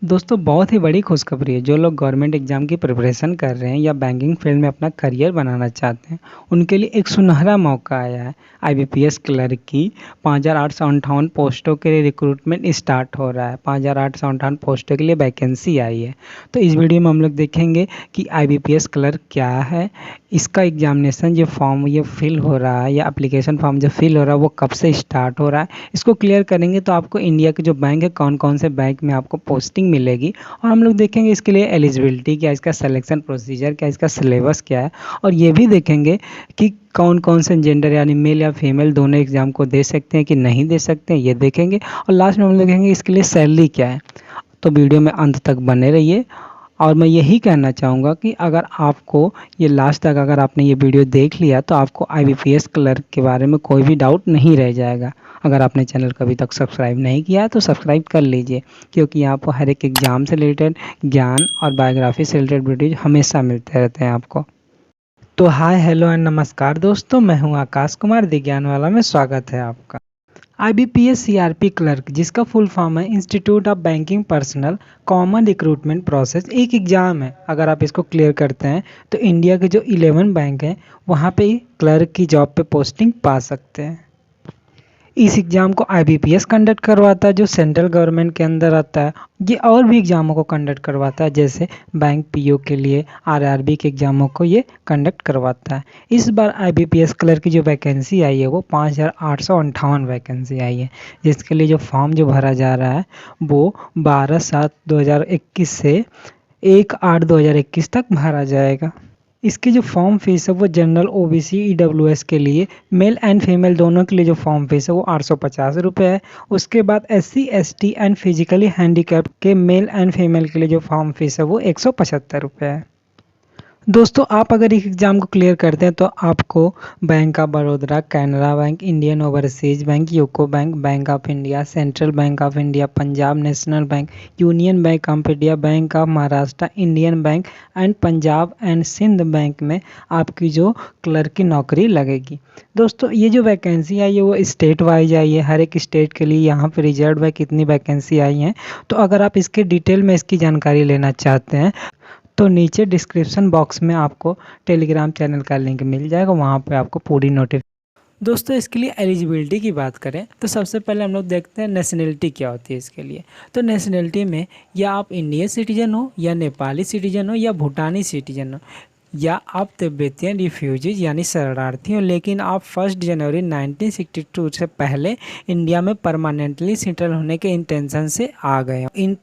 दोस्तों बहुत ही बड़ी खुशखबरी है। जो लोग गवर्नमेंट एग्जाम की प्रिपरेशन कर रहे हैं या बैंकिंग फील्ड में अपना करियर बनाना चाहते हैं, उनके लिए एक सुनहरा मौका आया है। आईबीपीएस क्लर्क की 5,858 पोस्टों के लिए रिक्रूटमेंट स्टार्ट हो रहा है। 5,858 पोस्टों के लिए वैकेंसी आई है। तो इस वीडियो में हम लोग देखेंगे कि आईबीपीएस क्लर्क क्या है, इसका एग्जामिनेशन जो फॉर्म ये फिल हो रहा है या एप्लीकेशन फॉर्म जो फिल हो रहा है वो कब से स्टार्ट हो रहा है, इसको क्लियर करेंगे। तो आपको इंडिया के जो बैंक है, कौन कौन से बैंक में आपको पोस्टिंग मिलेगी, और हम लोग देखेंगे इसके लिए एलिजिबिलिटी क्या, इसका सिलेक्शन प्रोसीजर क्या, इसका सिलेबस क्या है, और ये भी देखेंगे कि कौन कौन से जेंडर यानी मेल या फीमेल दोनों एग्जाम को दे सकते हैं कि नहीं दे सकते हैं, ये देखेंगे। और लास्ट में हम लोग देखेंगे इसके लिए सैलरी क्या है। तो वीडियो में अंत तक बने रहिए। और मैं यही कहना चाहूँगा कि अगर आपको ये लास्ट तक अगर आपने ये वीडियो देख लिया तो आपको आईबीपीएस क्लर्क के बारे में कोई भी डाउट नहीं रह जाएगा। अगर आपने चैनल को अभी तक सब्सक्राइब नहीं किया है तो सब्सक्राइब कर लीजिए, क्योंकि यहाँ पर हर एक एग्जाम से रिलेटेड ज्ञान और बायोग्राफी से रिलेटेड वीडियो हमेशा मिलते रहते हैं आपको। तो हाय हेलो एंड नमस्कार दोस्तों, मैं हूँ आकाश कुमार दिज्ञान वाला में स्वागत है आपका। आईबीपीएस सीआरपी क्लर्क, जिसका फुल फॉर्म है institute of banking personal common recruitment process, एक एग्ज़ाम है। अगर आप इसको क्लियर करते हैं तो इंडिया के जो 11 बैंक हैं वहाँ पे क्लर्क की जॉब पे पोस्टिंग पा सकते हैं। इस एग्ज़ाम को आईबीपीएस कंडक्ट करवाता है, जो सेंट्रल गवर्नमेंट के अंदर आता है। ये और भी एग्ज़ामों को कंडक्ट करवाता है, जैसे बैंक पीओ के लिए, आरआरबी के एग्ज़ामों को ये कंडक्ट करवाता है। इस बार आईबीपीएस क्लर्क की जो वैकेंसी आई है वो 5,858 वैकेंसी आई है, जिसके लिए जो फॉर्म जो भरा जा रहा है वो 12/7/2021 से 1/8/2021 तक भरा जाएगा। इसकी जो फॉर्म फीस है वो जनरल ओबीसी ईडब्ल्यूएस के लिए, मेल एंड फीमेल दोनों के लिए जो फॉर्म फीस है वो 850 रुपये है। उसके बाद SC ST and physically handicapped के मेल एंड फीमेल के लिए जो फॉर्म फीस है वो 175 रुपये है। दोस्तों आप अगर इस एग्ज़ाम को क्लियर करते हैं तो आपको bank of Baroda, Canara bank, Indian overseas bank, UCO bank, bank of India, central bank of India, Punjab national bank, union bank of India, bank of Maharashtra, Indian bank and Punjab and Sindh bank में आपकी जो क्लर्क की नौकरी लगेगी। दोस्तों ये जो वैकेंसी आई है वो स्टेट वाइज आई है। हर एक स्टेट के लिए यहाँ पर रिजर्व है कितनी वैकेंसी आई हैं। तो अगर आप इसके डिटेल में इसकी जानकारी लेना चाहते हैं तो नीचे डिस्क्रिप्शन बॉक्स में आपको टेलीग्राम चैनल का लिंक मिल जाएगा, वहाँ पे आपको पूरी नोटिफिकेशन। दोस्तों इसके लिए एलिजिबिलिटी की बात करें तो सबसे पहले हम लोग देखते हैं नेशनलिटी क्या होती है इसके लिए। तो नेशनलिटी में या आप इंडियन सिटीजन हो, या नेपाली सिटीजन हो, या भूटानी सिटीजन हो, या आप तिब्बतियन रिफ्यूजीज यानी शरणार्थी हो, लेकिन आप 1 जनवरी 1962 से पहले इंडिया में परमानेंटली सेटल होने के इंटेंशन से आ गए हो,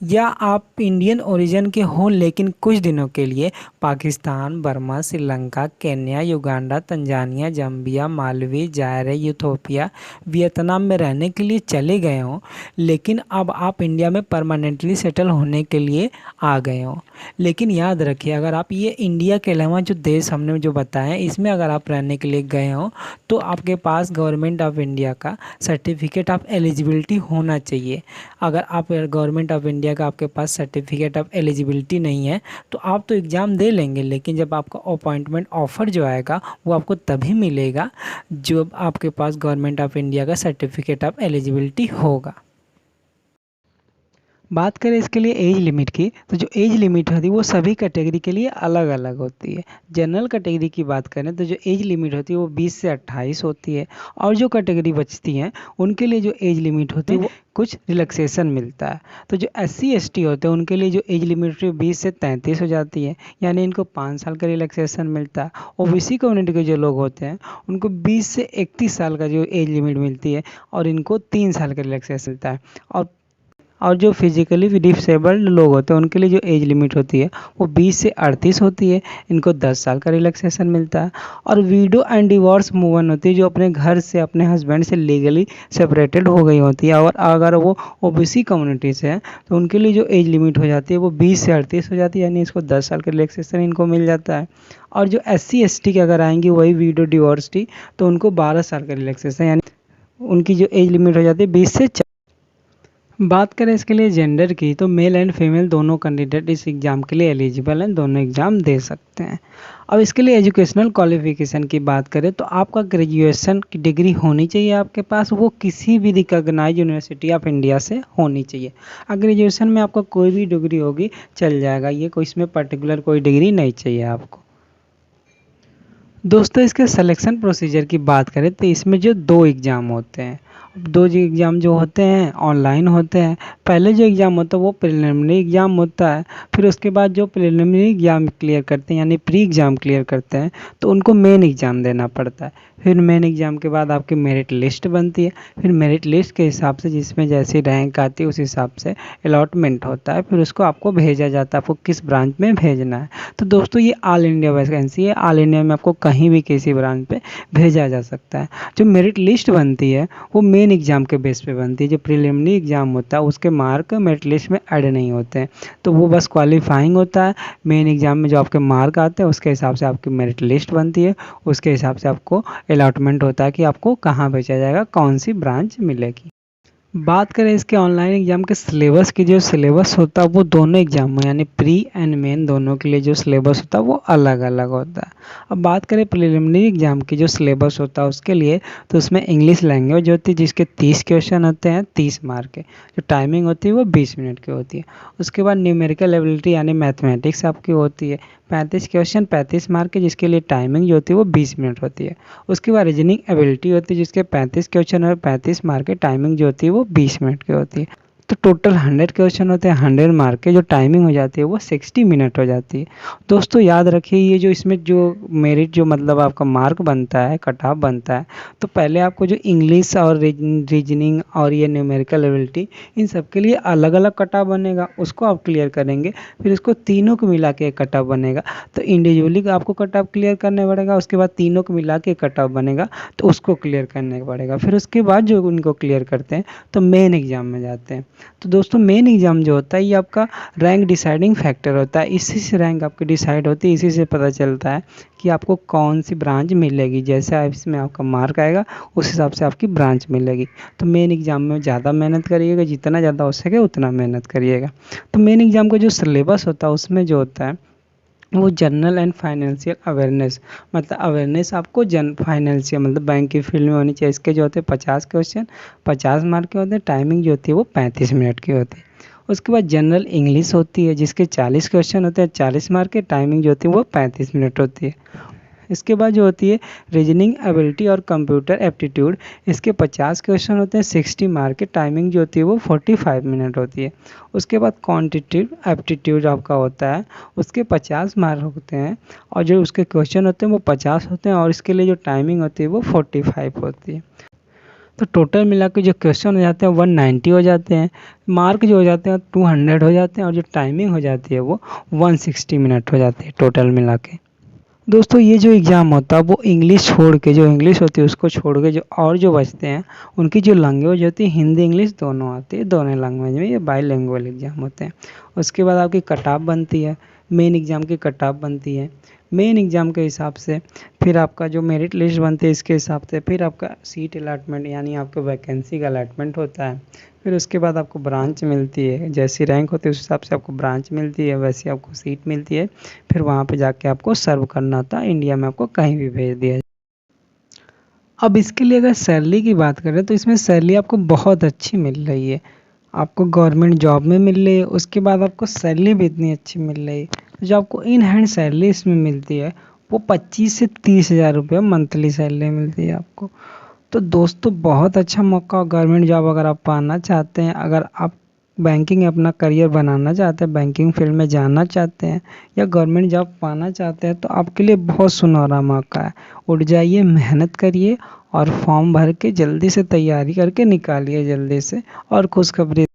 या आप इंडियन ओरिजिन के हों लेकिन कुछ दिनों के लिए Pakistan, Burma, Sri Lanka, Kenya, Uganda, Tanzania, Zambia, Malvi, जायरे, Ethiopia, Vietnam में रहने के लिए चले गए हों, लेकिन अब आप इंडिया में परमानेंटली सेटल होने के लिए आ गए हों। लेकिन याद रखिए, अगर आप ये इंडिया के अलावा जो देश हमने जो बताए हैं इसमें अगर आप रहने के लिए गए हों तो आपके पास गवर्नमेंट ऑफ इंडिया का सर्टिफिकेट ऑफ एलिजिबिलिटी होना चाहिए। अगर आप गवर्नमेंट ऑफ इंडिया का आपके पास सर्टिफिकेट ऑफ एलिजिबिलिटी नहीं है तो आप तो एग्ज़ाम दे लेंगे, लेकिन जब आपका अपॉइंटमेंट ऑफ़र जो आएगा वो आपको तभी मिलेगा जब आपके पास गवर्नमेंट ऑफ इंडिया का सर्टिफिकेट ऑफ एलिजिबिलिटी होगा। बात करें इसके लिए एज लिमिट की, तो जो एज लिमिट होती है वो सभी कैटेगरी के लिए अलग अलग होती है। जनरल कैटेगरी की बात करें तो जो एज लिमिट होती है वो 20 से 28 होती है, और जो कैटेगरी बचती हैं उनके लिए जो एज लिमिट होती है वो कुछ रिलैक्सेशन मिलता है। तो जो SC ST होते हैं उनके लिए जो एज लिमिट होती है 20 से 33 हो जाती है, यानी इनको 5 साल का रिलैक्सेशन मिलता है। OBC कम्युनिटी के जो लोग होते हैं उनको 20 से 31 साल का जो एज लिमिट मिलती है, और इनको 3 साल का रिलैक्सेशन मिलता है। और जो फिजिकली डिसेबल्ड लोग होते हैं उनके लिए जो एज लिमिट होती है वो 20 से 38 होती है, इनको 10 साल का रिलैक्सेशन मिलता है। और विडो एंड डिवोर्स वूमन होती है जो अपने घर से अपने हस्बैंड से लीगली सेपरेटेड हो गई होती है, और अगर वो OBC कम्युनिटी से है तो उनके लिए जो एज लिमिट हो जाती है वो 20 से 38 हो जाती है, यानी इसको 10 साल का रिलैक्सेशन इनको मिल जाता है। और जो SC ST की अगर आएंगी वही विडो डिवोर्सटी तो उनको 12 साल का रिलैक्सेशन, यानी उनकी जो एज लिमिट हो जाती है 20 से बात करें इसके लिए जेंडर की, तो मेल एंड फीमेल दोनों कैंडिडेट इस एग्ज़ाम के लिए एलिजिबल हैं, दोनों एग्ज़ाम दे सकते हैं। अब इसके लिए एजुकेशनल क्वालिफिकेशन की बात करें तो आपका ग्रेजुएशन की डिग्री होनी चाहिए आपके पास, वो किसी भी रिकॉग्नाइज यूनिवर्सिटी ऑफ इंडिया से होनी चाहिए। ग्रेजुएशन में आपका कोई भी डिग्री होगी चल जाएगा, ये कोई इसमें पर्टिकुलर कोई डिग्री नहीं चाहिए आपको। दोस्तों इसके सिलेक्शन प्रोसीजर की बात करें तो इसमें जो 2 एग्ज़ाम होते हैं, अब 2 जो एग्ज़ाम जो होते हैं ऑनलाइन होते हैं। पहले जो एग्ज़ाम होता है वो प्रिलिमिनरी एग्ज़ाम होता है, फिर उसके बाद जो प्रिलिमिनरी एग्ज़ाम क्लियर करते हैं यानी प्री एग्ज़ाम क्लियर करते हैं तो उनको मेन एग्ज़ाम देना पड़ता है। फिर मेन एग्ज़ाम के बाद आपकी मेरिट लिस्ट बनती है, फिर मेरिट लिस्ट के हिसाब से जिसमें जैसी रैंक आती है उस हिसाब से अलॉटमेंट होता है, फिर उसको आपको भेजा जाता है आपको किस ब्रांच में भेजना है। तो दोस्तों ये ऑल इंडिया वैकेंसी है, ऑल इंडिया में आपको कहीं भी किसी ब्रांच पे भेजा जा सकता है। जो मेरिट लिस्ट बनती है वो मेन एग्ज़ाम के बेस पे बनती है, जो प्रिलिमिनरी एग्ज़ाम होता है उसके मार्क मेरिट लिस्ट में ऐड नहीं होते हैं, तो वो बस क्वालिफाइंग होता है। मेन एग्ज़ाम में जो आपके मार्क आते हैं उसके हिसाब से आपकी मेरिट लिस्ट बनती है, उसके हिसाब से आपको अलॉटमेंट होता है कि आपको कहाँ भेजा जाएगा, कौन सी ब्रांच मिलेगी। बात करें इसके ऑनलाइन एग्ज़ाम के सिलेबस की, जो सिलेबस होता है वो दोनों एग्ज़ाम में यानी प्री एंड मेन दोनों के लिए जो सिलेबस होता है वो अलग अलग होता है। अब बात करें प्रिलिमिनरी एग्ज़ाम की जो सिलेबस होता है उसके लिए, तो उसमें इंग्लिश लैंग्वेज होती है जिसके 30 क्वेश्चन होते हैं 30 मार्क के, जो टाइमिंग होती है वो 20 मिनट की होती है। उसके बाद न्यूमेरिकल एबिलिटी यानी मैथमेटिक्स आपकी होती है 35 क्वेश्चन 35 मार्क के, जिसके लिए टाइमिंग जो होती है वो 20 मिनट होती है। उसके बाद रीजनिंग एबिलिटी होती है जिसके 35 क्वेश्चन और 35 मार्क की, टाइमिंग जो होती है वो 20 मिनट की होती है। तो टोटल 100 क्वेश्चन होते हैं 100 मार्क के, जो टाइमिंग हो जाती है वो 60 मिनट हो जाती है। दोस्तों याद रखिए ये जो इसमें जो मेरिट जो मतलब आपका मार्क बनता है कट ऑफ बनता है, तो पहले आपको जो इंग्लिश और रीजनिंग और ये न्यूमेरिकल एबिलिटी इन सब के लिए अलग अलग कट ऑफ बनेगा, उसको आप क्लियर करेंगे। फिर इसको तीनों को मिला के कट ऑफ बनेगा, तो इंडिविजुअली आपको कट ऑफ क्लियर करने पड़ेगा, उसके बाद तीनों को मिला के कट ऑफ बनेगा तो उसको क्लियर करने पड़ेगा। फिर उसके बाद जो उनको क्लियर करते हैं तो मेन एग्ज़ाम में जाते हैं। तो दोस्तों मेन एग्ज़ाम जो होता है ये आपका रैंक डिसाइडिंग फैक्टर होता है, इसी से रैंक आपकी डिसाइड होती है, इसी से पता चलता है कि आपको कौन सी ब्रांच मिलेगी। जैसे इसमें आपका मार्क आएगा उस हिसाब से आपकी ब्रांच मिलेगी। तो मेन एग्ज़ाम में ज़्यादा मेहनत करिएगा, जितना ज़्यादा हो सके उतना मेहनत करिएगा। तो मेन एग्ज़ाम का जो सिलेबस होता है उसमें जो होता है वो जनरल एंड फाइनेंशियल अवेयरनेस, मतलब अवेयरनेस आपको फाइनेंशियल मतलब बैंक की फील्ड में होनी चाहिए। इसके जो होते हैं 50 क्वेश्चन 50 मार्क के होते हैं, टाइमिंग जो होती है वो 35 मिनट की होती है। उसके बाद जनरल इंग्लिश होती है जिसके 40 क्वेश्चन होते हैं 40 मार्क के, टाइमिंग जो होती है वो 35 मिनट होती है। इसके बाद जो होती है रीजनिंग एबिलिटी और कंप्यूटर एप्टीट्यूड, इसके 50 क्वेश्चन होते हैं 60 मार्क के, टाइमिंग जो होती है वो 45 मिनट होती है। उसके बाद क्वांटिटेटिव एप्टीट्यूड आपका होता है, उसके 50 मार्क होते हैं और जो उसके क्वेश्चन होते हैं वो 50 होते हैं और इसके लिए जो टाइमिंग होती है वो 45 होती है। तो टोटल मिला के जो क्वेश्चन हो जाते हैं 190 हो जाते हैं, मार्क जो हो जाते हैं 200 हो जाते हैं और जो टाइमिंग हो जाती है वो 160 मिनट हो जाती है टोटल मिला के। दोस्तों ये जो एग्ज़ाम होता है वो इंग्लिश छोड़ के, जो इंग्लिश होती है उसको छोड़ के जो और जो बचते हैं उनकी जो लैंग्वेज होती है हिंदी इंग्लिश दोनों आती है, दोनों लैंग्वेज में ये बाईलिंगुअल एग्ज़ाम होते हैं। उसके बाद आपकी कट ऑफ बनती है, मेन एग्ज़ाम की कट ऑफ बनती है मेन एग्ज़ाम के हिसाब से, फिर आपका जो मेरिट लिस्ट बनती है इसके हिसाब से, फिर आपका सीट अलॉटमेंट यानी आपका वैकेंसी का अलॉटमेंट होता है। फिर उसके बाद आपको ब्रांच मिलती है, जैसी रैंक होती है उस हिसाब से आपको ब्रांच मिलती है, वैसी आपको सीट मिलती है। फिर वहाँ पे जाके आपको सर्व करना होता है, इंडिया में आपको कहीं भी भेज दिया जाए। अब इसके लिए अगर सैलरी की बात करें तो इसमें सैलरी आपको बहुत अच्छी मिल रही है, आपको गवर्नमेंट जॉब में मिल रही है, उसके बाद आपको सैलरी भी इतनी अच्छी मिल रही है। तो जो आपको इन हैंड सैलरी इसमें मिलती है वो 25 से 30 हज़ार रुपये मंथली सैलरी मिलती है आपको। तो दोस्तों बहुत अच्छा मौका, गवर्नमेंट जॉब अगर आप पाना चाहते हैं, अगर आप बैंकिंग अपना करियर बनाना चाहते हैं, बैंकिंग फील्ड में जाना चाहते हैं या गवर्नमेंट जॉब पाना चाहते हैं, तो आपके लिए बहुत सुनहरा मौका है। उठ जाइए, मेहनत करिए और फॉर्म भर के जल्दी से तैयारी करके निकालिए जल्दी से। और खुशखबरी